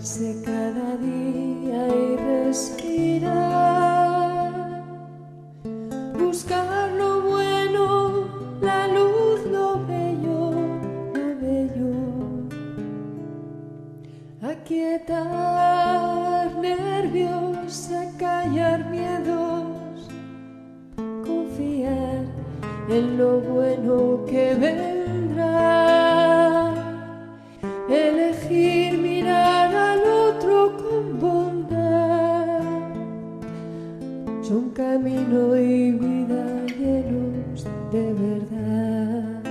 levantarse cada día y respirar, buscar lo bueno, la luz, lo bello, aquietar nervios, acallar miedos, confiar en lo bueno que vendrá, elegir mirar al otro con bondad. Son camino y vida llenos de verdad.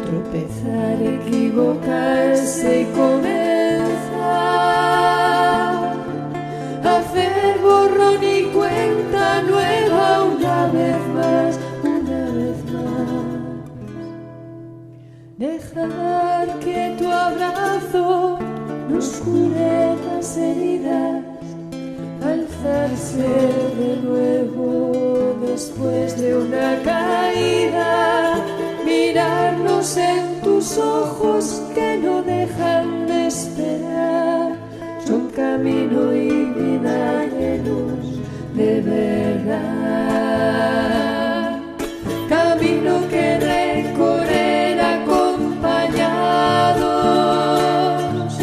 Tropezar, equivocarse y comenzar, hacer borrón y cuenta nueva una vez más, dejar que tu abrazo nos cure las heridas, alzarse de nuevo después de una caída, mirarnos en tus ojos que no dejan de esperar. Son camino y vida llenos de verdad, camino que recorrer acompañados,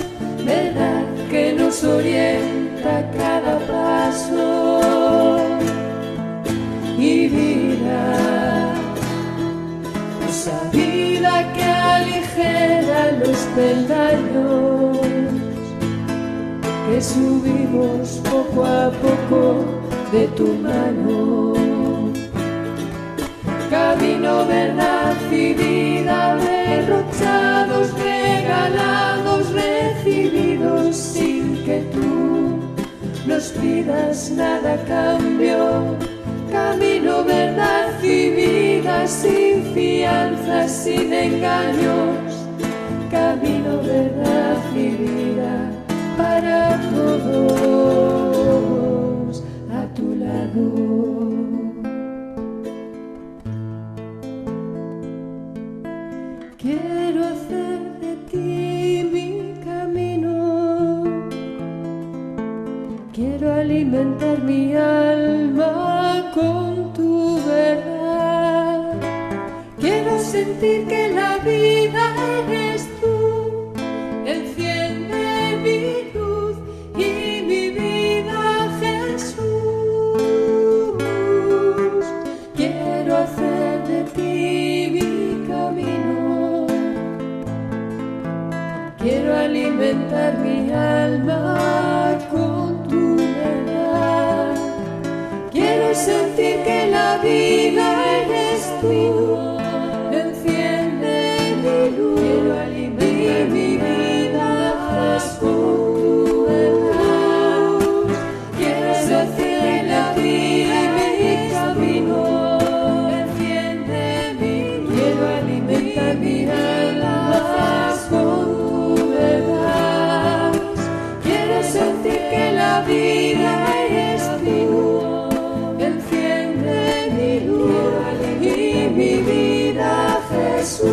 verdad que nos orienta a cada paso, y vida, esa vida que aligera los peldaños que subimos poco a poco de tu mano. Camino, verdad y vida, derrochados, regalados, recibidos sin que tú nos pidas nada a cambio. Camino, verdad y vida, sin fianzas, sin engaños. Camino, verdad y vida, para todos a tu lado. Quiero hacer de ti mi camino, quiero alimentar mi alma con tu verdad, quiero sentir que la vida eres tú, enciende mi luz y mi vida, Jesús. Quiero hacer de ti mi camino, quiero alimentar mi alma con tu verdad, quiero sentir que la vida eres tú, enciende mi luz, quiero alimentar mi vida, Jesús. Quiero sentir que la vida es camino, enciende mi luz, quiero alimentar mi alma con tu verdad, quiero sentir que la vida eres tú, enciende mi luz y mi vida, Jesús.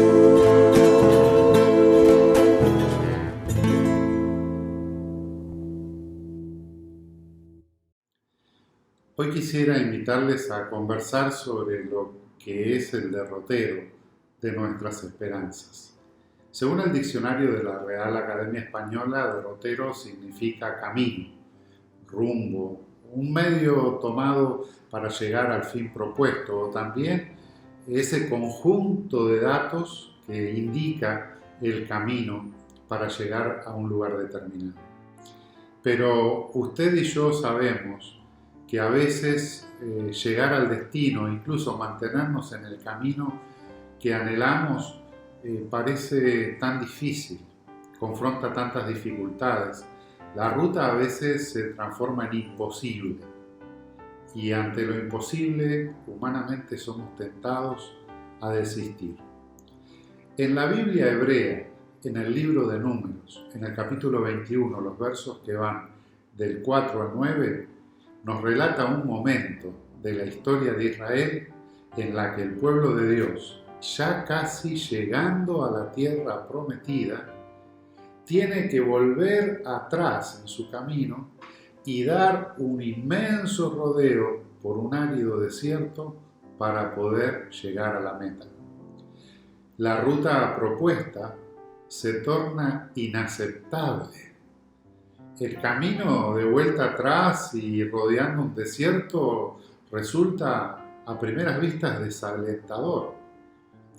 Hoy quisiera invitarles a conversar sobre lo que es el derrotero de nuestras esperanzas. Según el diccionario de la Real Academia Española, derrotero significa camino, rumbo, un medio tomado para llegar al fin propuesto, o también ese conjunto de datos que indica el camino para llegar a un lugar determinado. Pero usted y yo sabemos que a veces llegar al destino, incluso mantenernos en el camino que anhelamos, parece tan difícil, confronta tantas dificultades. La ruta a veces se transforma en imposible, y ante lo imposible, humanamente somos tentados a desistir. En la Biblia hebrea, en el libro de Números, en el capítulo 21, los versos que van del 4 al 9, nos relata un momento de la historia de Israel en la que el pueblo de Dios, ya casi llegando a la tierra prometida, tiene que volver atrás en su camino y dar un inmenso rodeo por un árido desierto para poder llegar a la meta. La ruta propuesta se torna inaceptable. El camino de vuelta atrás y rodeando un desierto resulta a primeras vistas desalentador,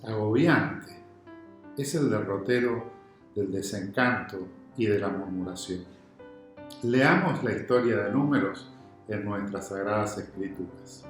agobiante. Es el derrotero del desencanto y de la murmuración. Leamos la historia de Números en nuestras Sagradas Escrituras.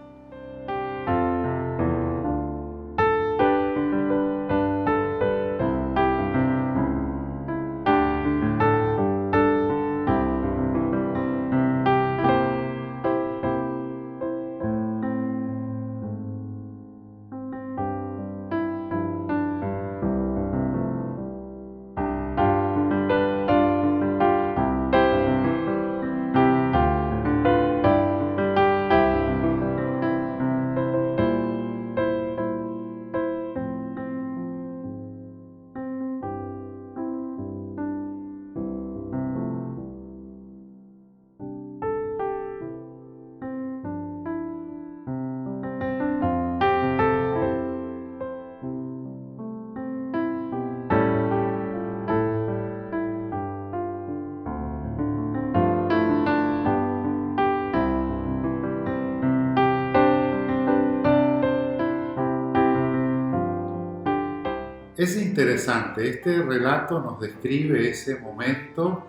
Es interesante, este relato nos describe ese momento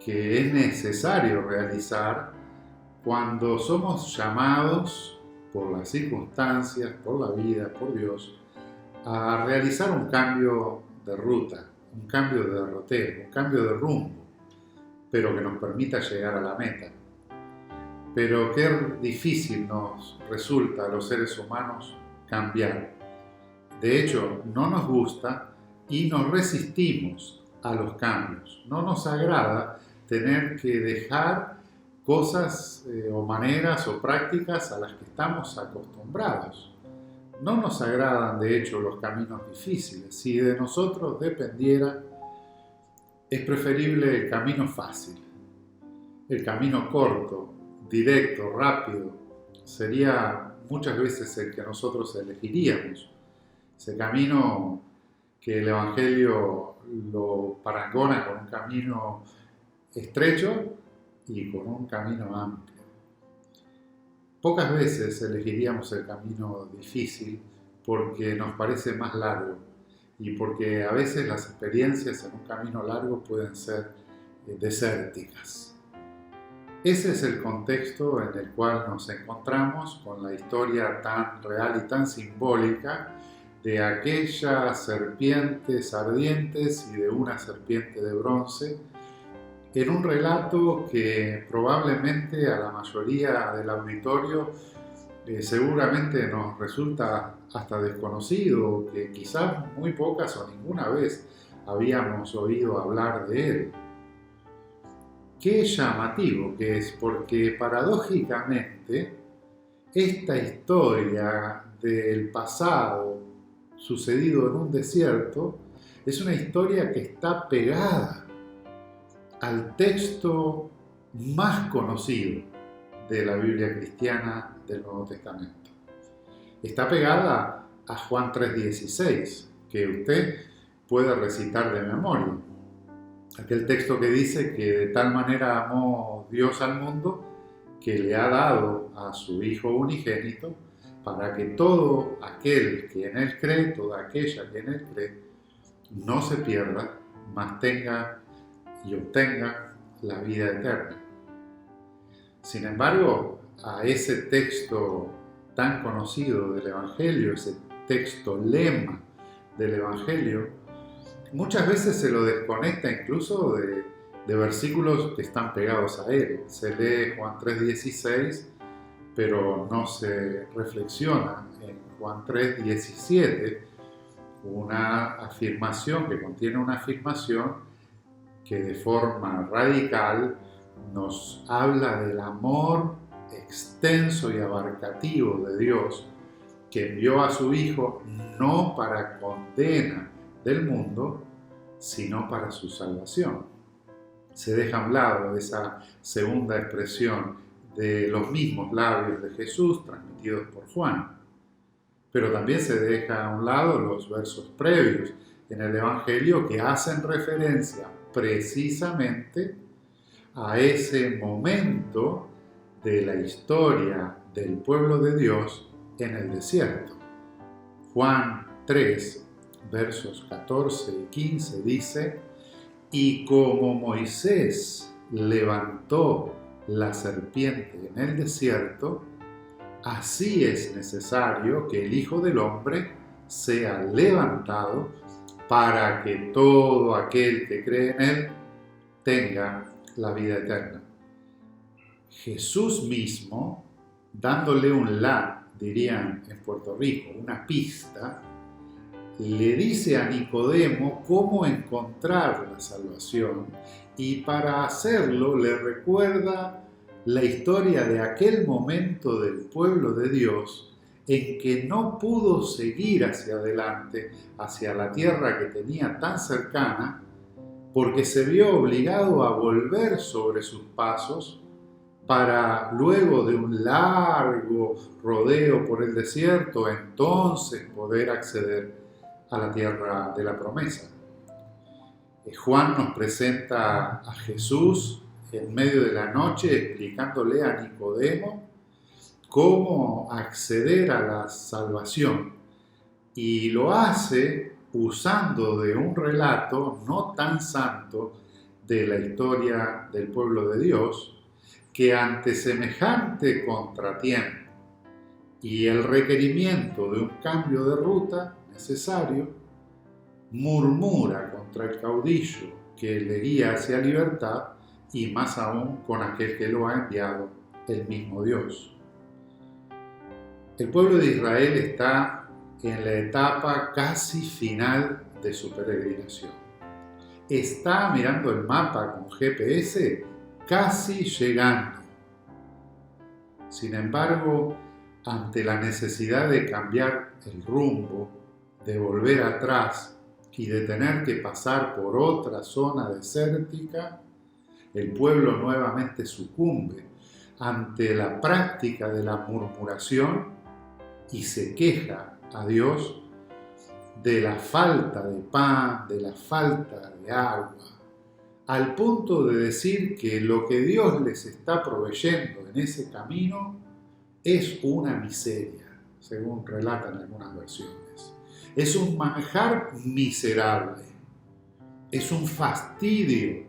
que es necesario realizar cuando somos llamados por las circunstancias, por la vida, por Dios, a realizar un cambio de ruta, un cambio de derrotero, un cambio de rumbo, pero que nos permita llegar a la meta. Pero qué difícil nos resulta a los seres humanos cambiar. De hecho, no nos gusta y nos resistimos a los cambios. No nos agrada tener que dejar cosas o maneras o prácticas a las que estamos acostumbrados. No nos agradan, de hecho, los caminos difíciles. Si de nosotros dependiera, es preferible el camino fácil. El camino corto, directo, rápido, sería muchas veces el que nosotros elegiríamos. Ese camino que el Evangelio lo parangona con un camino estrecho y con un camino amplio. Pocas veces elegiríamos el camino difícil porque nos parece más largo y porque a veces las experiencias en un camino largo pueden ser desérticas. Ese es el contexto en el cual nos encontramos con la historia tan real y tan simbólica de aquellas serpientes ardientes y de una serpiente de bronce, en un relato que probablemente a la mayoría del auditorio seguramente nos resulta hasta desconocido, que quizás muy pocas o ninguna vez habíamos oído hablar de él. Qué llamativo que es, porque paradójicamente esta historia del pasado sucedido en un desierto es una historia que está pegada al texto más conocido de la Biblia cristiana del Nuevo Testamento. Está pegada a Juan 3:16, que usted puede recitar de memoria. Aquel texto que dice que de tal manera amó Dios al mundo que le ha dado a su Hijo unigénito para que todo aquel que en Él cree, toda aquella que en Él cree, no se pierda, mas tenga y obtenga la vida eterna. Sin embargo, a ese texto tan conocido del Evangelio, ese texto lema del Evangelio, muchas veces se lo desconecta incluso de versículos que están pegados a él. Se lee Juan 3:16, pero no se reflexiona en Juan 3:17, una afirmación que contiene una afirmación que de forma radical nos habla del amor extenso y abarcativo de Dios, que envió a su Hijo no para condena del mundo, sino para su salvación. Se deja a un lado esa segunda expresión de los mismos labios de Jesús transmitidos por Juan. Pero también se deja a un lado los versos previos en el Evangelio que hacen referencia precisamente a ese momento de la historia del pueblo de Dios en el desierto. Juan 3, versos 14 y 15 dice: y como Moisés levantó la serpiente en el desierto, así es necesario que el Hijo del Hombre sea levantado para que todo aquel que cree en él tenga la vida eterna. Jesús mismo, dándole un dirían en Puerto Rico, una pista, le dice a Nicodemo cómo encontrar la salvación, y para hacerlo le recuerda la historia de aquel momento del pueblo de Dios en que no pudo seguir hacia adelante, hacia la tierra que tenía tan cercana, porque se vio obligado a volver sobre sus pasos para, luego de un largo rodeo por el desierto, entonces poder acceder a la tierra de la promesa. Juan nos presenta a Jesús en medio de la noche explicándole a Nicodemo cómo acceder a la salvación, y lo hace usando de un relato no tan santo de la historia del pueblo de Dios, que ante semejante contratiempo y el requerimiento de un cambio de ruta necesario, murmura contra el caudillo que le guía hacia libertad, y más aún con aquel que lo ha enviado, el mismo Dios. El pueblo de Israel está en la etapa casi final de su peregrinación. Está mirando el mapa con GPS, casi llegando. Sin embargo, ante la necesidad de cambiar el rumbo, de volver atrás y de tener que pasar por otra zona desértica, el pueblo nuevamente sucumbe ante la práctica de la murmuración y se queja a Dios de la falta de pan, de la falta de agua, al punto de decir que lo que Dios les está proveyendo en ese camino es una miseria, según relatan algunas versiones. Es un manjar miserable, es un fastidio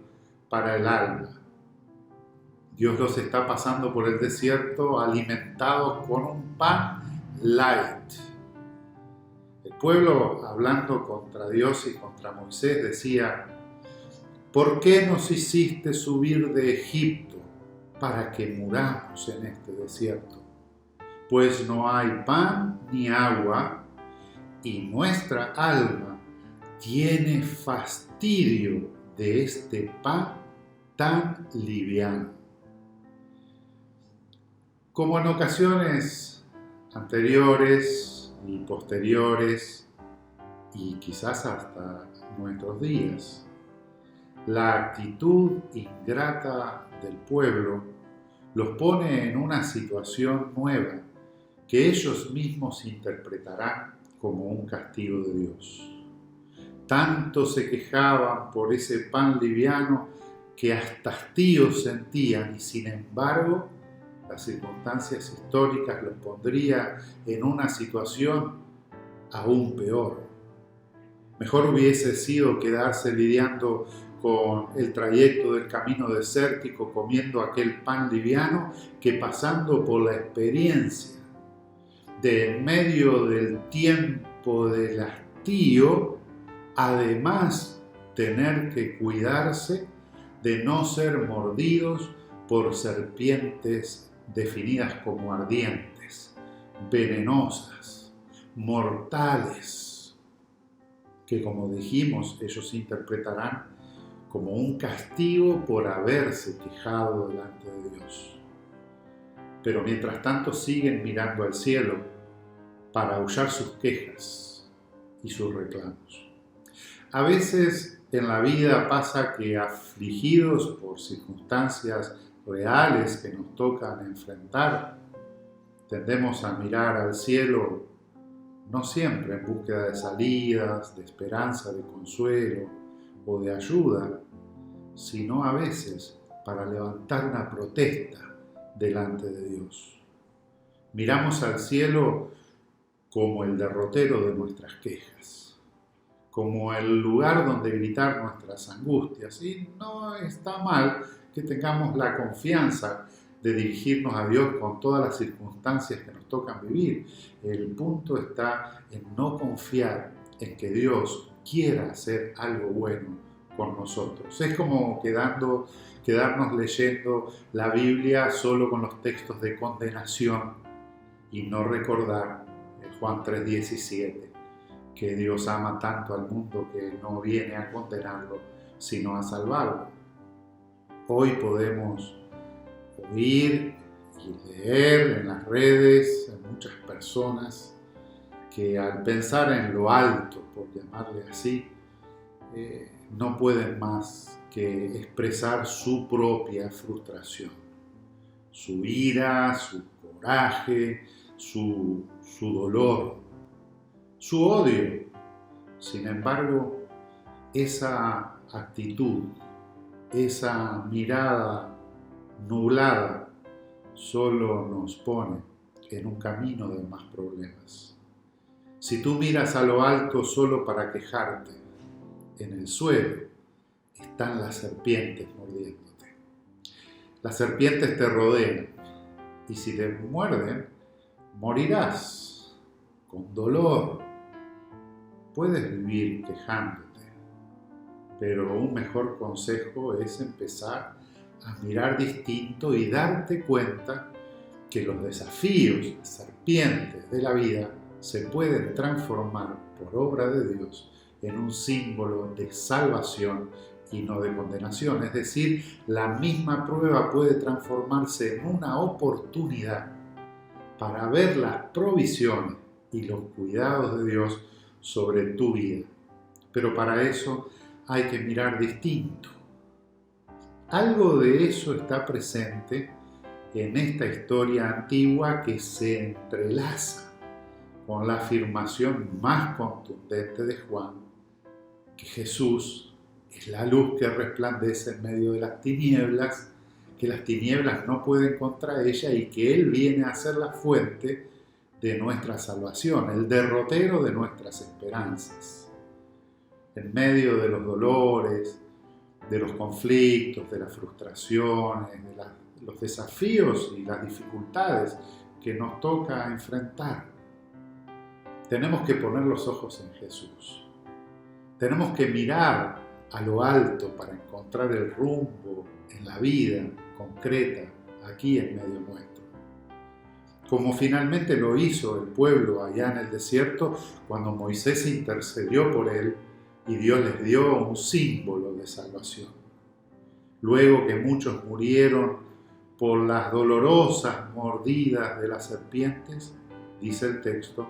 para el alma. Dios los está pasando por el desierto alimentados con un pan light. El pueblo, hablando contra Dios y contra Moisés, decía: ¿por qué nos hiciste subir de Egipto para que muramos en este desierto? Pues no hay pan ni agua, y nuestra alma tiene fastidio de este pan tan liviano. Como en ocasiones anteriores y posteriores, y quizás hasta nuestros días, la actitud ingrata del pueblo los pone en una situación nueva que ellos mismos interpretarán como un castigo de Dios. Tanto se quejaban por ese pan liviano que hasta hastío sentían, y sin embargo las circunstancias históricas los pondría en una situación aún peor. Mejor hubiese sido quedarse lidiando con el trayecto del camino desértico comiendo aquel pan liviano que pasando por la experiencia de en medio del tiempo del hastío, además tener que cuidarse de no ser mordidos por serpientes definidas como ardientes, venenosas, mortales, que, como dijimos, ellos interpretarán como un castigo por haberse quejado delante de Dios. Pero mientras tanto siguen mirando al cielo para ahuyentar sus quejas y sus reclamos. A veces en la vida pasa que afligidos por circunstancias reales que nos tocan enfrentar, tendemos a mirar al cielo no siempre en búsqueda de salidas, de esperanza, de consuelo o de ayuda, sino a veces para levantar una protesta delante de Dios. Miramos al cielo como el derrotero de nuestras quejas, como el lugar donde gritar nuestras angustias. Y no está mal que tengamos la confianza de dirigirnos a Dios con todas las circunstancias que nos tocan vivir. El punto está en no confiar en que Dios quiera hacer algo bueno con nosotros. Es como quedarnos leyendo la Biblia solo con los textos de condenación y no recordar Juan 3:17, que Dios ama tanto al mundo que no viene a condenarlo, sino a salvarlo. Hoy podemos oír y leer en las redes a muchas personas que al pensar en lo alto, por llamarle así, no pueden más que expresar su propia frustración, su ira, su coraje, su dolor, su odio. Sin embargo, esa actitud, esa mirada nublada, solo nos pone en un camino de más problemas. Si tú miras a lo alto solo para quejarte, en el suelo están las serpientes mordiéndote. Las serpientes te rodean y si te muerden, morirás con dolor. Puedes vivir quejándote, pero un mejor consejo es empezar a mirar distinto y darte cuenta que los desafíos, las serpientes de la vida, se pueden transformar por obra de Dios en un símbolo de salvación y no de condenación. Es decir, la misma prueba puede transformarse en una oportunidad para ver las provisiones y los cuidados de Dios sobre tu vida. Pero para eso hay que mirar distinto. Algo de eso está presente en esta historia antigua que se entrelaza con la afirmación más contundente de Juan, que Jesús es la luz que resplandece en medio de las tinieblas, que las tinieblas no pueden contra ella y que Él viene a ser la fuente de nuestra salvación, el derrotero de nuestras esperanzas. En medio de los dolores, de los conflictos, de las frustraciones, de los desafíos y las dificultades que nos toca enfrentar, tenemos que poner los ojos en Jesús. Tenemos que mirar a lo alto para encontrar el rumbo en la vida concreta aquí en medio nuestro. Como finalmente lo hizo el pueblo allá en el desierto cuando Moisés intercedió por él y Dios les dio un símbolo de salvación. Luego que muchos murieron por las dolorosas mordidas de las serpientes, dice el texto,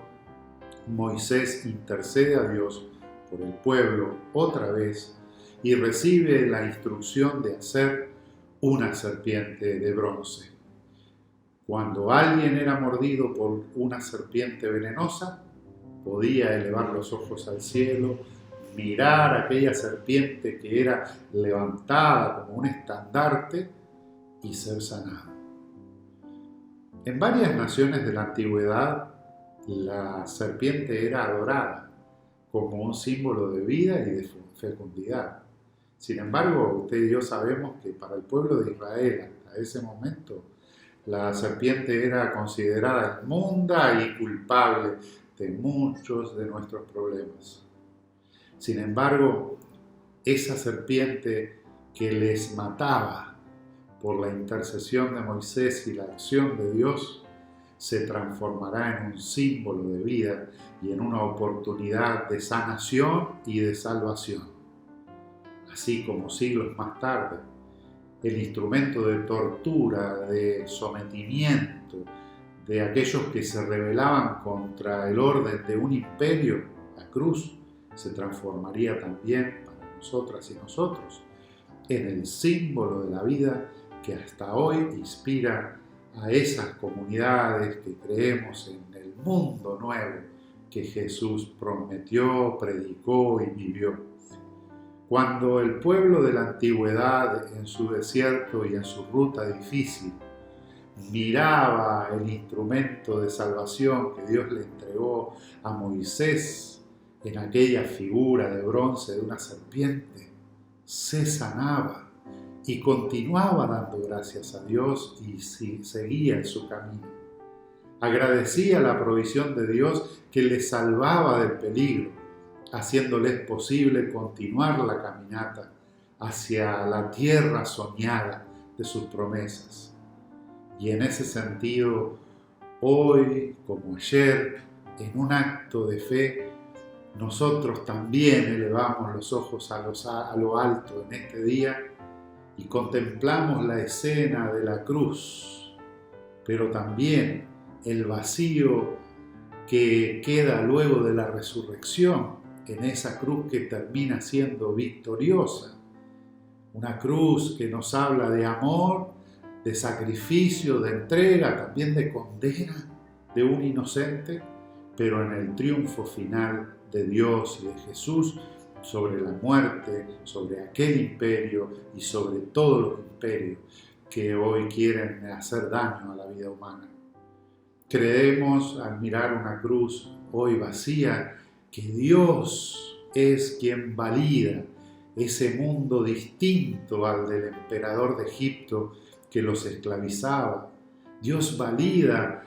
Moisés intercede a Dios por el pueblo otra vez y recibe la instrucción de hacer una serpiente de bronce. Cuando alguien era mordido por una serpiente venenosa, podía elevar los ojos al cielo, mirar a aquella serpiente que era levantada como un estandarte y ser sanado. En varias naciones de la antigüedad, la serpiente era adorada como un símbolo de vida y de fecundidad. Sin embargo, usted y yo sabemos que para el pueblo de Israel, hasta ese momento, la serpiente era considerada inmunda y culpable de muchos de nuestros problemas. Sin embargo, esa serpiente que les mataba por la intercesión de Moisés y la acción de Dios, se transformará en un símbolo de vida y en una oportunidad de sanación y de salvación. Así como siglos más tarde, el instrumento de tortura, de sometimiento de aquellos que se rebelaban contra el orden de un imperio, la cruz, se transformaría también para nosotras y nosotros, en el símbolo de la vida que hasta hoy inspira a esas comunidades que creemos en el mundo nuevo que Jesús prometió, predicó y vivió. Cuando el pueblo de la antigüedad en su desierto y en su ruta difícil miraba el instrumento de salvación que Dios le entregó a Moisés en aquella figura de bronce de una serpiente, se sanaba y continuaba dando gracias a Dios y seguía en su camino. Agradecía la provisión de Dios que le salvaba del peligro, haciéndoles posible continuar la caminata hacia la tierra soñada de sus promesas. Y en ese sentido, hoy como ayer, en un acto de fe, nosotros también elevamos los ojos a lo alto en este día y contemplamos la escena de la cruz, pero también el vacío que queda luego de la resurrección en esa cruz que termina siendo victoriosa. Una cruz que nos habla de amor, de sacrificio, de entrega, también de condena de un inocente, pero en el triunfo final de Dios y de Jesús sobre la muerte, sobre aquel imperio y sobre todos los imperios que hoy quieren hacer daño a la vida humana. Creemos al mirar una cruz hoy vacía que Dios es quien valida ese mundo distinto al del emperador de Egipto que los esclavizaba. Dios valida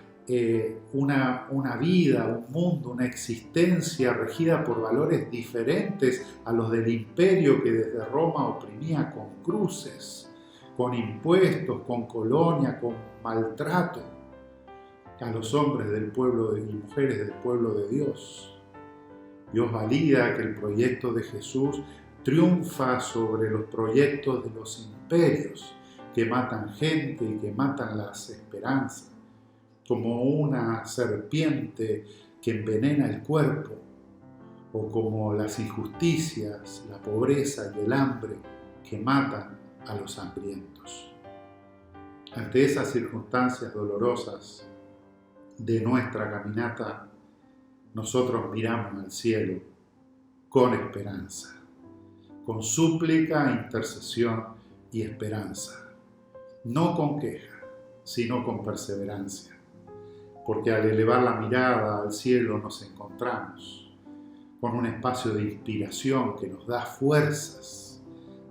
una vida, un mundo, una existencia regida por valores diferentes a los del imperio que desde Roma oprimía con cruces, con impuestos, con colonia, con maltrato a los hombres del pueblo y mujeres del pueblo de Dios. Dios valida que el proyecto de Jesús triunfa sobre los proyectos de los imperios que matan gente y que matan las esperanzas, como una serpiente que envenena el cuerpo, o como las injusticias, la pobreza y el hambre que matan a los hambrientos. Ante esas circunstancias dolorosas de nuestra caminata, nosotros miramos al cielo con esperanza, con súplica, intercesión y esperanza, no con queja, sino con perseverancia, porque al elevar la mirada al cielo nos encontramos con un espacio de inspiración que nos da fuerzas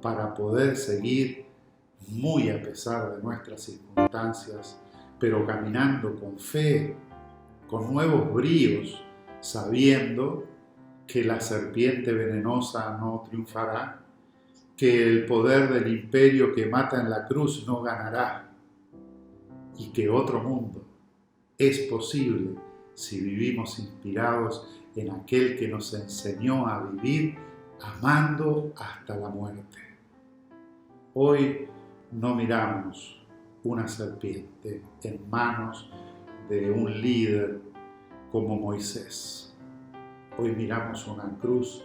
para poder seguir muy a pesar de nuestras circunstancias, pero caminando con fe, con nuevos bríos, sabiendo que la serpiente venenosa no triunfará, que el poder del imperio que mata en la cruz no ganará, y que otro mundo es posible si vivimos inspirados en aquel que nos enseñó a vivir amando hasta la muerte. Hoy no miramos una serpiente en manos de un líder como Moisés. Hoy miramos una cruz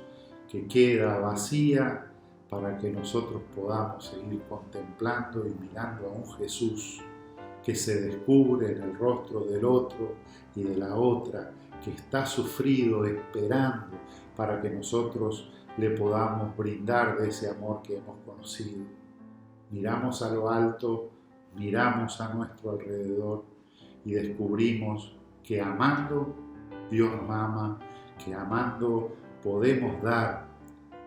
que queda vacía para que nosotros podamos seguir contemplando y mirando a un Jesús que se descubre en el rostro del otro y de la otra, que está sufrido esperando para que nosotros le podamos brindar de ese amor que hemos conocido. Miramos a lo alto, miramos a nuestro alrededor y descubrimos que amando Dios nos ama, que amando podemos dar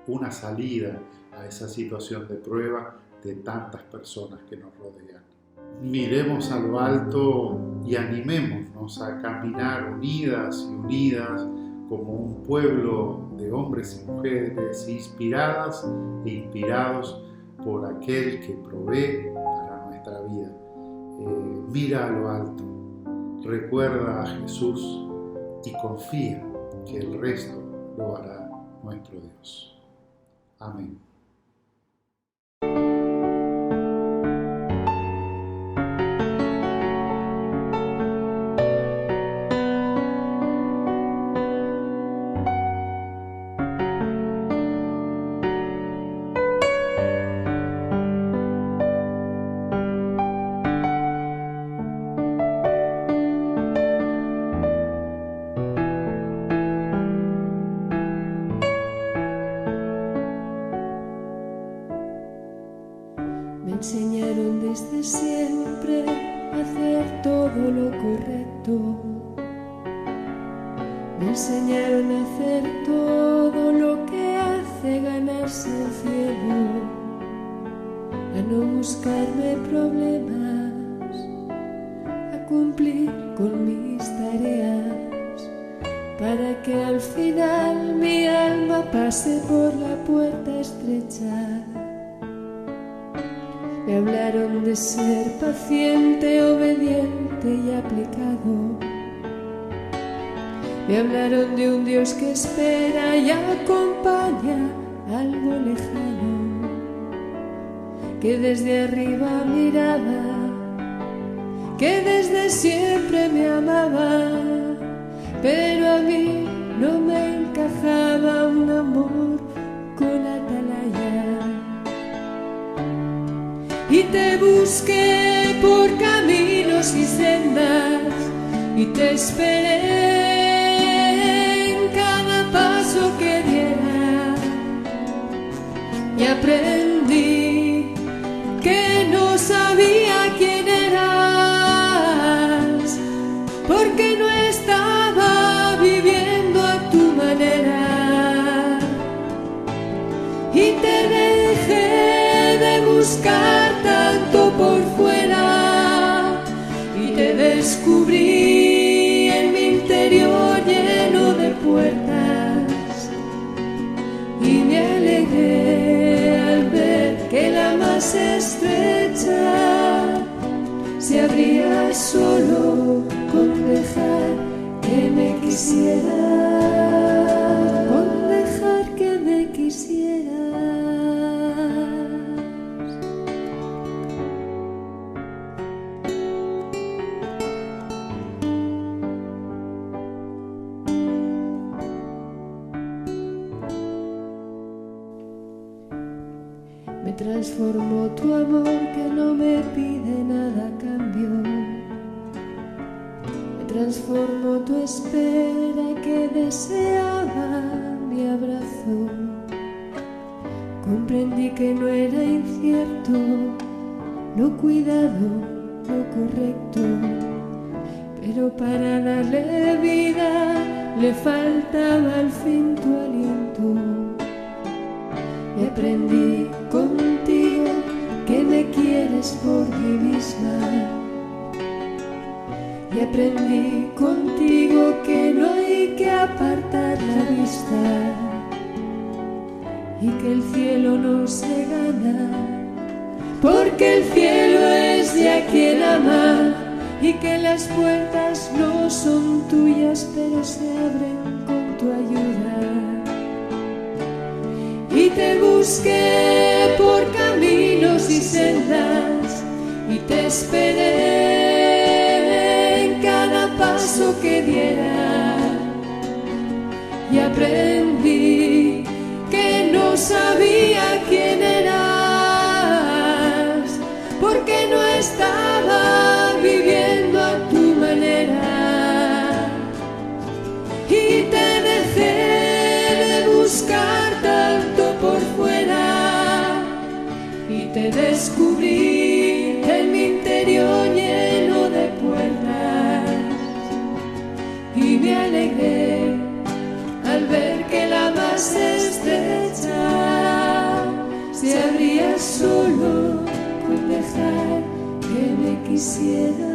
una salida a esa situación de prueba de tantas personas que nos rodean. Miremos a lo alto y animémonos a caminar unidas y unidas como un pueblo de hombres y mujeres inspiradas e inspirados por aquel que provee para nuestra vida. Mira a lo alto, recuerda a Jesús y confía que el resto lo hará nuestro Dios. Amén. todo lo correcto. Me enseñaron a hacer todo lo que hace ganarse el cielo, a no buscarme problemas, a cumplir con mis tareas, para que al final mi alma pase por la puerta estrecha. Me hablaron de ser paciente, obediente y aplicado. Me hablaron de un Dios que espera y acompaña algo lejano, que desde arriba miraba, que desde siempre me amaba, pero a mí no me encajaba un amor con atalaya. Y te busqué por caminos y sendas y te esperé en cada paso que diera, y aprendí que no sabía quién eras, porque no estaba viviendo a tu manera, y te dejé de buscar tanto por fuera, y te descubrí en mi interior lleno de puertas, y me alegré al ver que la más estrecha se abría solo con dejar que me quisieras, con dejar que me quisieras. Me transformó tu amor que no me pide nada a cambio. Me transformó tu espera que deseaba mi abrazo. Comprendí que no era incierto, lo cuidado, lo correcto, pero para darle vida le faltaba al fin tu aliento. Y aprendí contigo que me quieres por mí misma, y aprendí contigo que no hay que apartar la vista, y que el cielo no se gana, porque el cielo es de a quien ama, y que las puertas no son tuyas pero se abren con tu ayuda. Y te busqué por caminos y sendas y te esperé en cada paso que diera, y aprendí que no sabía quién eras, porque no estaba viviendo a tu manera, y te dejé de buscar tanto por fuera, y te descubrí en mi interior lleno de puertas, y me alegré al ver que la más estrecha se abría solo con dejar que me quisiera.